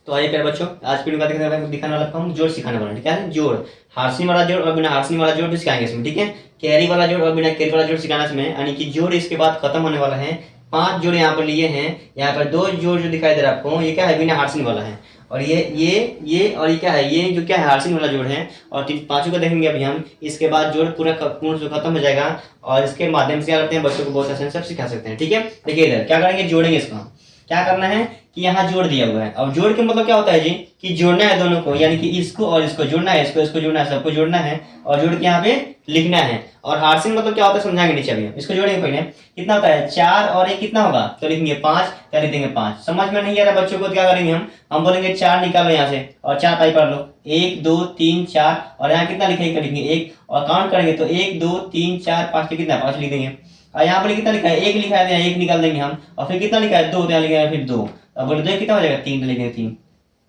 तो आइए प्यारे बच्चों, आज की वीडियो का दिखाने वाला हूँ जोड़ सिखाने वाला, ठीक है। जोड़, हार्सिंग वाला जोड़ और बिना हार्सिंग वाला जोड़ भी सिखाएंगे इसमें, ठीक है। कैरी वाला जोड़ और बिना कैरी वाला जोड़ सिखाना इसमें, यानी कि जोड़ इसके बाद खत्म होने वाला है। 5 जोड़ यहाँ पर लिए हैं। यहाँ पर 2 जोड़ जो दिखाई दे रहा है आपको, ये क्या है, बिना हार्सिंग वाला है। और ये और ये क्या है, ये जो क्या है हार्सिंग वाला जोड़ है। और 5 को देखेंगे अभी हम। इसके बाद जोड़ पूर्ण से खत्म हो जाएगा और इसके माध्यम से क्या करते हैं, बच्चों को बहुत आसानी से सिखा सकते हैं, ठीक है। देखिए इधर क्या करेंगे, जोड़ेंगे इसको। क्या करना है कि यहाँ जोड़ दिया हुआ है। अब जोड़ के मतलब क्या होता है जी, कि जोड़ना है दोनों को, यानी कि इसको और इसको जोड़ना है, इसको जोड़ना है, सबको जोड़ना है और जोड़ के यहाँ पे लिखना है। और हार्सिंग मतलब क्या होता है समझाएंगे नीचे अभी। इसको जोड़ेंगे पहले, कितना होता है 4 और 1 कितना होगा, तो लिखेंगे 5, क्या लिख देंगे 5। समझ में नहीं आ रहा बच्चों को, क्या करेंगे हम बोलेंगे 4 निकालो यहाँ से और 4 पाई पढ़ लो, 1 2 3 4 और यहाँ कितना लिखेंगे, लिखेंगे 1 और काउंट करेंगे तो 1 2 3 4 5 कितना 5 लिख देंगे। और यहाँ पर कितना लिखा है, 1 लिखा है, 1 निकाल देंगे हम। और फिर कितना लिखा है 2, यहाँ लिखेंगे फिर 2। अब बोले 2 कितना हो जाएगा 3, तो लिखेंगे 3,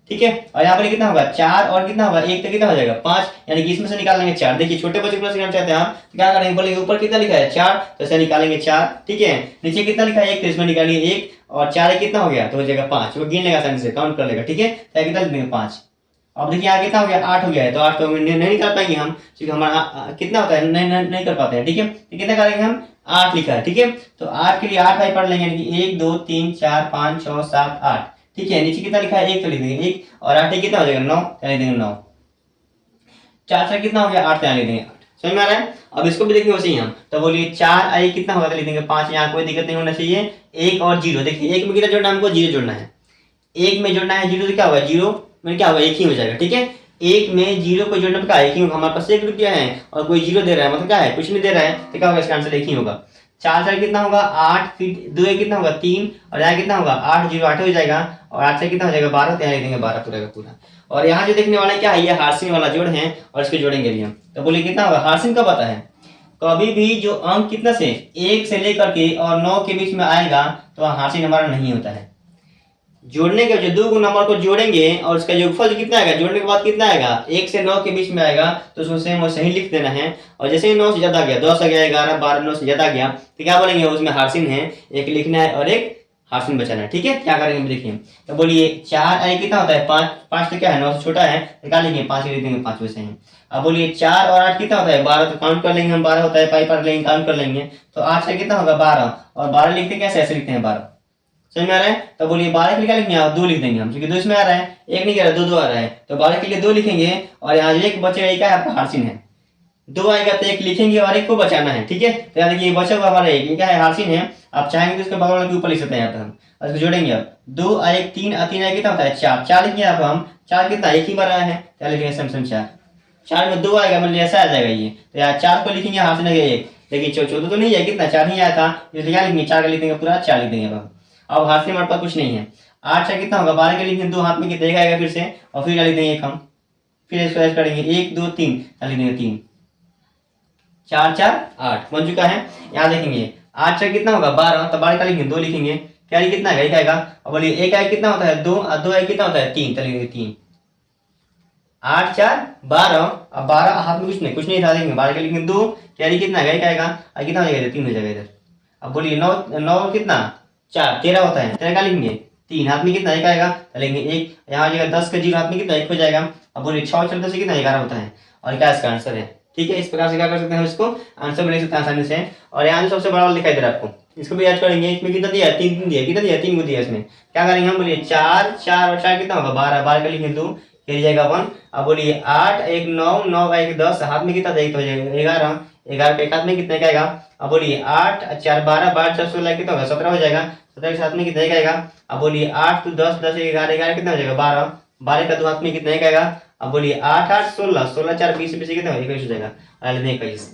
ठीक है। और यहाँ पर कितना होगा 4 और कितना होगा 1, तो कितना हो जाएगा 5, यानी कि इसमें से निकाल लेंगे 4। देखिए छोटे बच्चे को सिखाना चाहते हैं हम, तो क्या करेंगे, बोलेंगे ऊपर कितना लिखा है 4, तो इसे निकालेंगे 4, ठीक है। नीचे कितना लिखा है 1, तो इसमें निकालिए 1 और 4 कितना हो गया, तो हो जाएगा 5। वो गिन लेगा आसानी से, काउंट कर लेगा, ठीक है। तो कितना लिख देंगे 5। अब देखिए यहाँ कितना हो गया 8 हो गया है, तो 8 तो नहीं निकाल पाएंगे हम, क्योंकि हमारा कितना होता है नहीं कर पाते हैं, ठीक है। तो कितना करेंगे हम 8 लिखा है, ठीक है। तो 8 के लिए 8 भाई पढ़ लेंगे, यानी कि 1 2 3 4 5 6 7 8, ठीक है। नीचे कितना लिखा है 1, तो लिख देंगे 1 और 8 कितना हो जाएगा 9, तो लिख देंगे 9। 4 से कितना हो गया 8, तो लिख देंगे 8। समझ में आ रहा है। अब इसको भी देखेंगे वैसे ही हम, तो बोलिए 4 आई कितना होगा, तो लिख देंगे 5। यहाँ कोई दिक्कत नहीं होना चाहिए। 1 और 0, देखिए 1 में कितना जोड़ना है हमको, 0 जोड़ना है। 1 में जोड़ना है 0, तो क्या होगा 0 में क्या होगा 1 ही हो जाएगा, ठीक है। 1 में 0 को जोड़ने पर क्या 1 ही होगा। हमारे पास 1 रुपया है और कोई 0 दे रहा है, मतलब क्या है कुछ नहीं दे रहा है, तो क्या होगा इसका आंसर 1 ही होगा। 4 से कितना होगा 8, फिर 2 कितना होगा 3 और यहाँ कितना होगा 8, 0 8 हो जाएगा और 8 से कितना हो जाएगा 12, तो यहाँ लिख देंगे 12 पूरा का पूरा। और यहाँ जो देखने वाला है क्या है, ये हार्सिंग वाला जोड़ है और इसको जोड़ेंगे भी हम। तो बोलिए कितना होगा, हार्सिंग कब आता है, कभी भी जो अंक कितना से 1 से लेकर के और 9 के बीच में आएगा तो हार्सिंग हमारा नहीं होता है। जोड़ने के जो 2 नंबर को जोड़ेंगे और उसका योगफल कितना आएगा, जोड़ने के बाद कितना आएगा 1 से 9 के बीच में आएगा, तो उसको सेम वैसे ही लिख देना है। और जैसे ही 9 से ज्यादा गया, 10 आ गया 11 12 9 से ज्यादा गया, तो क्या बोलेंगे उसमें हार्सिंग है, एक लिखना है और एक हार्सिंग बचाना है, ठीक है। क्या करेंगे देखिए, तो बोलिए 4 आई कितना होता है 5, 5 तो क्या है 9 से छोटा है, तो क्या लिखेंगे 5 लिख देंगे 5 वैसे ही। अब बोलिए 4 और 8 कितना होता है 12, तो काउंट कर लेंगे हम, 12 होता है, पाई पढ़ लेंगे, काउंट कर लेंगे। तो 8 से कितना होगा 12 और 12 लिखते कैसे, ऐसे लिखते हैं 12। समझ में आ रहा है। तो बोलिए 12 के लिए क्या लिखेंगे आप 2 लिख देंगे हम, क्योंकि 2 इसमें आ रहा है, 1 नहीं कह रहा 2 आ रहा है, तो 12 के लिए 2 लिखेंगे। और यहाँ 1 बचेगा, क्या है आपका हार्सिंग है। 2 आएगा तो 1 लिखेंगे और 1 को बचाना है, ठीक है। तो याद रखिए बचा हुआ हमारा 1, ये क्या है हार्सिंग है। आप चाहेंगे तो इसके बगल वाले के ऊपर लिख सकते हैं यहाँ पर हम, और इसको जोड़ेंगे। अब 2 1 3 3 आए कितना होता है 4, 4 लिखेंगे यहाँ पर हम। 4 कितना 1 ही बार आया है, क्या लिखेंगे सम 4। 4 में 2 आएगा, मतलब ऐसा आ जाएगा ये, तो यार 4 को लिखेंगे हार्सिंग है 1, लेकिन 14 तो नहीं है, कितना 4 ही आया था, इसलिए क्या लिखेंगे 4 का लिख देंगे पूरा 4 लिख देंगे हम। अब हाथ से हमारे पास कुछ नहीं है। 8 से कितना होगा 12 के लिखेंगे 2 हाथ में कितना आएगा फिर से, और फिर लिख देंगे 1 हम, फिर इसको ऐसे करेंगे 1 2 3, लिख देंगे 3, 4 4 8 बन चुका है। यहाँ देखेंगे 8 से कितना होगा 12, तो 12 का लिखेंगे 2 लिखेंगे, क्या कितना है 1 आएगा। अब बोलिए 1 आएगा कितना होता है 2 और 2 आएगा कितना होता है 3, तो लिखेंगे 3। 8 4 12, अब 12 हाथ में कुछ नहीं था, देखेंगे 12 का लिखेंगे 2, क्या कितना है 1 आएगा और कितना हो जाएगा 3 हो जाएगा इधर। अब बोलिए 9 कितना 4 13 होता है, 13 का लिखेंगे 3, हाथ में कितना 1 आएगा, तो लेंगे 1, यहाँ जाएगा 10 का 0 हाथ में कितना 1 हो जाएगा। अब बोलिए 6 चलते से कितना 11 होता है, और क्या इसका आंसर है, ठीक है। इस प्रकार से क्या कर सकते हैं, इसको आंसर बना सकते हैं आसानी से। और यहाँ जो सबसे बड़ा वाला दिखाई दे रहा है आपको, इसको भी याद करेंगे। इसमें कितना दिया 3 दिया, कितना दिया 3 को दिया। इसमें क्या करेंगे हम, बोलिए 4 4 और 4 कितना होगा 12, 12 का लिखेंगे 2, फिर जाएगा 1। अब बोलिए 8 1 9 9 1 10, हाथ में कितना 1 हो जाएगा 11, 11 के हाथ में कितने का आएगा। अब बोलिए 8 4 12 12 4 16 कितना होगा 17 हो जाएगा, 17 के साथ में कितने का आएगा। अब बोलिए 8 तो 10 10 11 11 कितना हो जाएगा 12, 12 का 2 हाथ में कितने का आएगा। अब बोलिए 8 8 16 16 4 20 20 कितना 21 हो जाएगा, 21।